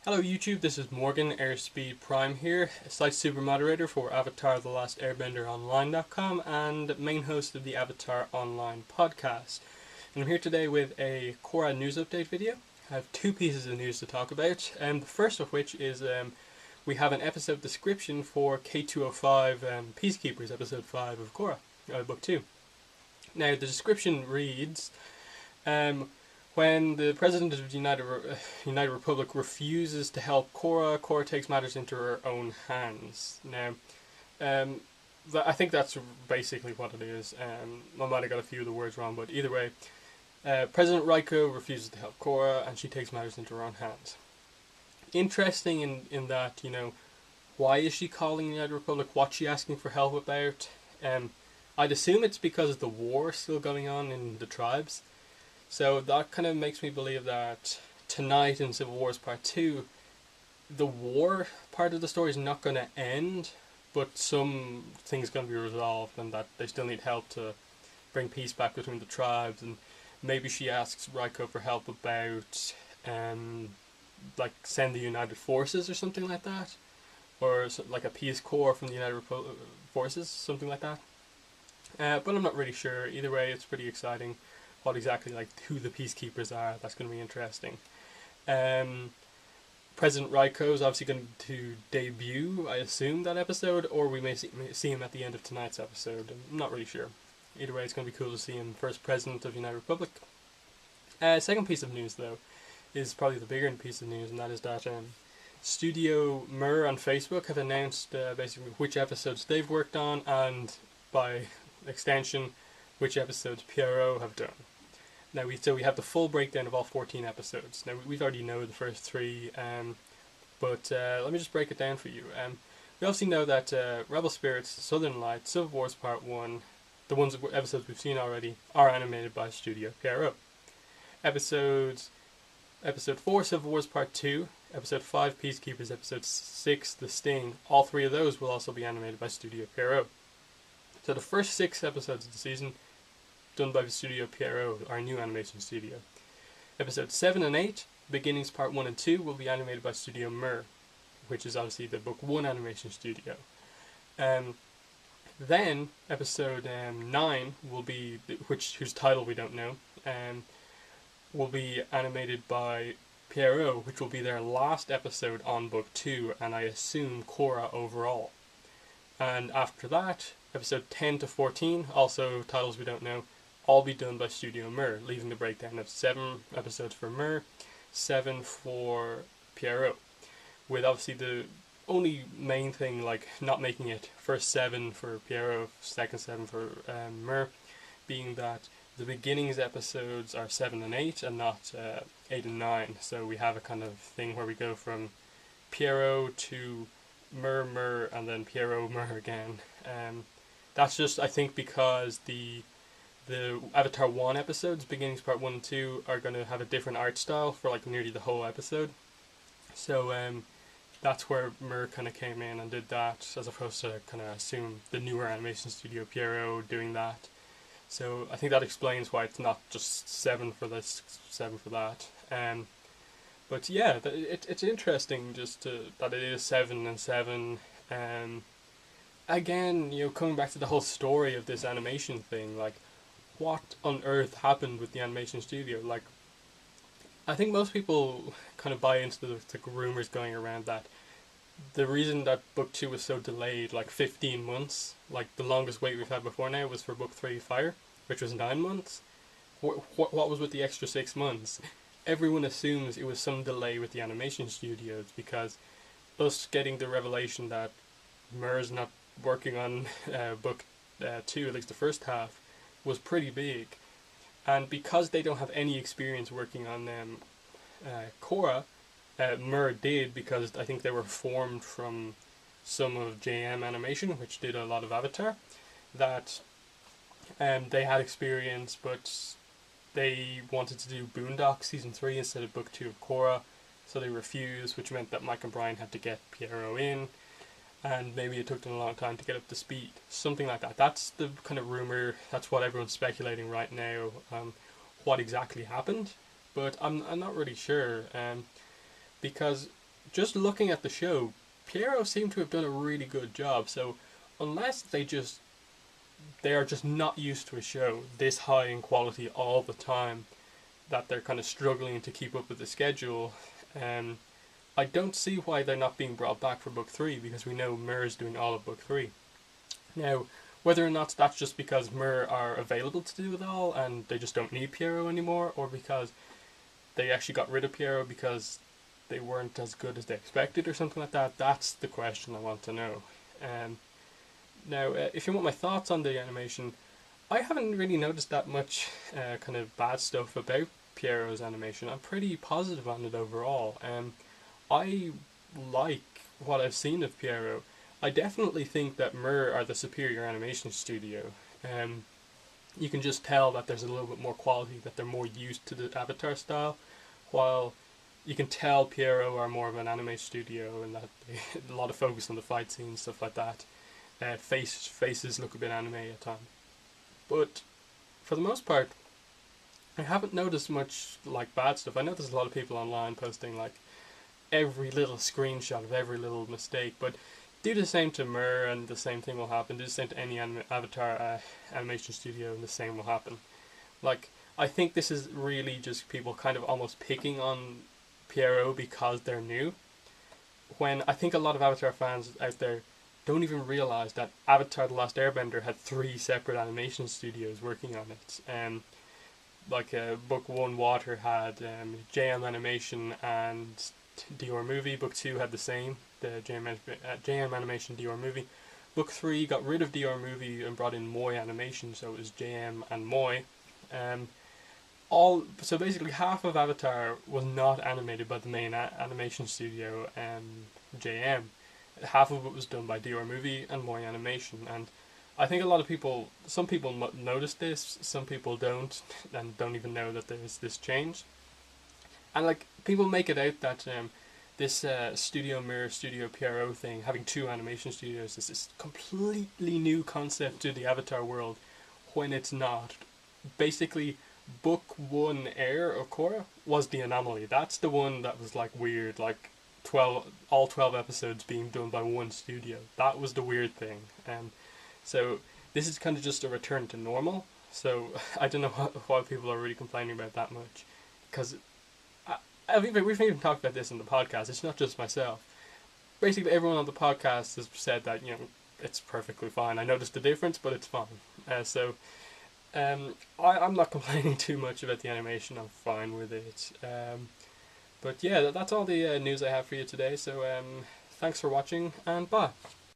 Hello YouTube, this is Morgan, Airspeed Prime here, site super moderator for Avatar The Last Airbender Online.com and main host of the Avatar Online podcast. And I'm here today with a Korra news update video. I have two pieces of news to talk about, the first of which is we have an episode description for K205 Peacekeepers, episode 5 of Korra, book 2. Now the description reads, when the President of the United Republic refuses to help Korra, Korra takes matters into her own hands. Now, I think that's basically what it is. I might have got a few of the words wrong, but either way, President Raiko refuses to help Korra, and she takes matters into her own hands. Interesting in that, why is she calling the United Republic? What's she asking for help about? I'd assume it's because of the war still going on in the tribes. So that kind of makes me believe that tonight in Civil Wars Part 2, the war part of the story is not going to end, but some things going to be resolved and that they still need help to bring peace back between the tribes. And maybe she asks Raiko for help about like send the United Forces or something like that. Or like a Peace Corps from the United Forces, something like that. But I'm not really sure. Either way, it's pretty exciting. What exactly, who the Peacekeepers are, that's going to be interesting. President Raiko is obviously going to debut, I assume, that episode, or we may see him at the end of tonight's episode. I'm not really sure. Either way, it's going to be cool to see him first President of the United Republic. Second piece of news, though, is probably the bigger piece of news, and that is that Studio Mir on Facebook have announced basically which episodes they've worked on, and by extension, which episodes PRO have done. Now we have the full breakdown of all 14 episodes. Now we already know the first 3, but let me just break it down for you. We obviously know that Rebel Spirits, Southern Lights, Civil Wars Part 1, the episodes we've seen already, are animated by Studio PRO. Episode 4, Civil Wars Part 2, Episode 5, Peacekeepers, Episode 6, The Sting, all 3 of those will also be animated by Studio PRO. So the first 6 episodes of the season done by the Studio PRO, our new animation studio. Episodes 7 and 8, Beginnings Part 1 and 2, will be animated by Studio Mir, which is obviously the Book 1 animation studio. Then, Episode 9 will be, whose title we don't know, will be animated by PRO, which will be their last episode on Book 2, and I assume Korra overall. And after that, Episode 10 to 14, also titles we don't know, all be done by Studio Mir, leaving the breakdown of 7 episodes for Mir, 7 for PRO. With obviously the only main thing, not making it first 7 for PRO, second 7 for Mir, being that the beginnings episodes are 7 and 8 and not 8 and 9. So we have a kind of thing where we go from PRO to Mir, and then PRO, Mir again. That's just, I think, because the Avatar 1 episodes, Beginnings Part 1 and 2, are going to have a different art style for nearly the whole episode. So that's where Mir kind of came in and did that, as opposed to kind of assume the newer animation studio PRO doing that. So I think that explains why it's not just 7 for this, 7 for that. But yeah, it's interesting that it is 7 and 7. Again, coming back to the whole story of this animation thing, what on earth happened with the animation studio? I think most people kind of buy into the rumors going around that the reason that Book 2 was so delayed, 15 months, the longest wait we've had before now was for Book 3, Fire, which was 9 months. What was with the extra 6 months? Everyone assumes it was some delay with the animation studios, because us getting the revelation that Mir's not working on Book 2, at least the first half, was pretty big. And because they don't have any experience working on Korra, Mir did, because I think they were formed from some of JM Animation, which did a lot of Avatar, that they had experience, but they wanted to do Boondock Season 3 instead of Book 2 of Korra, so they refused, which meant that Mike and Brian had to get PRO in, and maybe it took them a long time to get up to speed. Something like that. That's the kind of rumour, that's what everyone's speculating right now, what exactly happened. But I'm not really sure, because just looking at the show, Piero seemed to have done a really good job. So unless they are just not used to a show this high in quality all the time, that they're kind of struggling to keep up with the schedule, um, I don't see why they're not being brought back for book three, because we know Mir's doing all of book three. Now, whether or not that's just because Mir are available to do it all and they just don't need Piero anymore, or because they actually got rid of Piero because they weren't as good as they expected or something like that, that's the question I want to know. Um, Now, if you want my thoughts on the animation, I haven't really noticed that much kind of bad stuff about Piero's animation. I'm pretty positive on it overall. I like what I've seen of Piero. I definitely think that Mir are the superior animation studio. Um, you can just tell that there's a little bit more quality, that they're more used to the Avatar style, while you can tell Piero are more of an anime studio and that they a lot of focus on the fight scenes, stuff like that. Faces look a bit anime at times, but for the most part, I haven't noticed much like bad stuff. I know there's a lot of people online posting like every little screenshot of every little mistake, but do the same to Mir and the same thing will happen. Do the same to any Avatar animation studio and the same will happen. Like, I think this is really just people kind of almost picking on Piero because they're new, when I think a lot of Avatar fans out there don't even realize that Avatar: The Last Airbender had three separate animation studios working on it. Book one, Water had JM Animation and Dior Movie. Book two had the same, the JM Animation Dior Movie. Book three got rid of Dior Movie and brought in Moy Animation, so it was JM and Moy. Um, so basically half of Avatar was not animated by the main animation studio, JM. Half of it was done by Dior Movie and Moy Animation, and I think a lot of people, some people notice this, some people don't, and don't even know that there's this change. And like people make it out that this Studio Mirror, Studio PRO thing, having two animation studios, is this completely new concept to the Avatar world, when it's not. Basically, book one, Air of Korra, was the anomaly. That's the one that was like weird, like 12 episodes being done by one studio. That was the weird thing. So this is kind of just a return to normal. So I don't know why people are really complaining about that much, because we've even talked about this in the podcast. It's not just myself. Basically, everyone on the podcast has said that it's perfectly fine. I noticed the difference, but it's fine. I'm not complaining too much about the animation. I'm fine with it. But yeah, that's all the news I have for you today. So thanks for watching, and bye.